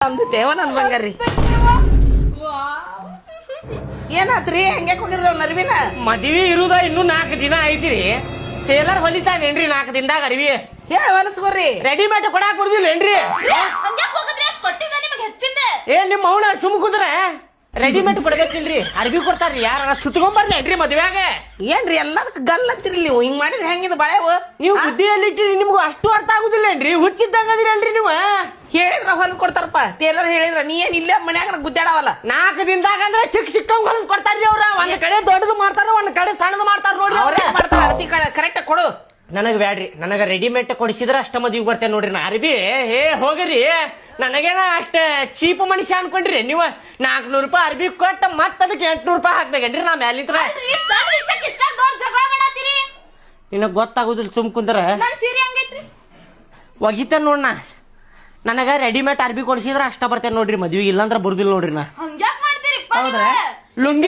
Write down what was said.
ಅಂದು ದೇವ ನನ್ ಬಂಗಾರಿ ಏನಾತ್ರಿ ಹಂಗೆ ಹೋಗಿದ್ರಿ ಅವ್ನ ಅರಿವಿನ ಮದ್ವಿ ಇರುದ ಇನ್ನು 4 ದಿನ ಐತಿರಿ. ಟೇಲರ್ ಹೊಲಿತಾನೇನ್ರಿ 4 ದಿನದಾಗ ಅರಿವಿ ಹೇಳ ಹೊಲಸ್ಕೋರಿ. ರೆಡಿಮೇಡ್ ಕೊಡಾಕ್ ಕೊಡುದಿಲ್ಲೇನ್ರಿ? ನಿಮ್ ಮೌನ ಸುಮ್ ಕುಂದ್ರೆ ರೆಡಿಮೇಡ್ ಕೊಡ್ಬೇಕಿಲ್ರಿ, ಅರ್ಬಿ ಕೊಡ್ತಾರ್ರಿ. ಯಾರ ಸುತ್ಕೊಂಬರ್ಲೇನ್ರಿ ಮದ್ವ್ಯಾಗ? ಏನ್ರಿ ಎಲ್ಲದಕ್ಕೆ ಗಲ್ ಅಂತೀರಿ ನೀವು. ಹಿಂಗ್ ಮಾಡಿದ್ರೆ ಹೆಂಗಿದ ಬಾಳೆವು ನೀವು ಬುದ್ಧಿಯಲ್ಲಿ ಇಟ್ಟಿರಿ, ನಿಮ್ಗೂ ಅಷ್ಟು ಅರ್ಥ ಆಗುದಿಲ್ಲೇನ್ರಿ? ಹುಚ್ಚಿದ್ದಂಗ ಅದಿರಲ್ರಿ ನೀವು. ಹೇಳಿದ್ರ ಹೊಲ್ದ್ ಕೊಡ್ತಾರಪ್ಪ, ಟೇಲರ್ ಹೇಳಿದ್ರ. ನೀ ಏನ್ ಇಲ್ಲೇ ಮನ್ಯಾಗ ಗುದ್ದಾಡವಲ್ಲ. 4 ದಿನದಾಗ ಅಂದ್ರೆ ಚಿಕ್ಕಂಗ್ ಹೊಲದ್ ಕೊಡ್ತಾರ್ರಿ ಅವ್ರ. ಒಂದ್ ಕಡೆ ದೊಡ್ಡದು ಮಾಡ್ತಾರ, ಒಂದ್ ಕಡೆ ಸಣ್ಣದು ಮಾಡ್ತಾರ ನೋಡ್ರಿ. ಅವ್ರೇ ಮಾಡ್ತಾರ ಅರ್ತಿ ಕರೆಕ್ಟ್ ಕೊಡು. ನನಗ್ ಬ್ಯಾಡ್ರಿ, ನನಗ ರೆಡಿಮೇಡ್ ಕೊಡಿಸಿದ್ರ ಅಷ್ಟ ಮದ್ವಿಗೆ ಬರ್ತೇನೆ ನೋಡ್ರಿ. ನಾ ಅರ್ಬಿ ಹೋಗಿರಿ, ನನಗೇನ ಅಷ್ಟ ಚೀಪ್ ಮನುಷ್ಯ ಅನ್ಕೊಂಡ್ರಿ ನೀವು. 400 ರೂಪಾಯಿ ಅರ್ಬಿ ಕೊಟ್ಟ ಮತ್ತ ಅದಕ್ಕೆ 800 ರೂಪಾಯಿ ಹಾಕ್ಬೇಕೇನ್ರಿ ನಾ ಮ್ಯಾಲಿಂತ್ರ? ನಿನಗ್ ಗೊತ್ತಾಗುದಿಲ್ಲ, ಸುಮ್ ಕುಂದ್ರ ಒಗಿತ ನೋಡ್ನ. ನನಗ ರೆಡಿಮೇಡ್ ಅರ್ಬಿ ಕೊಡಿಸಿದ್ರ ಅಷ್ಟ ಬರ್ತೇನೆ ನೋಡ್ರಿ ಮದ್ವಿಗೆ, ಇಲ್ಲಾಂದ್ರ ಬರುದಿಲ್ಲ ನೋಡ್ರಿ ನಾ. ಹೌದ್ರಾ? ಲುಂಗಿ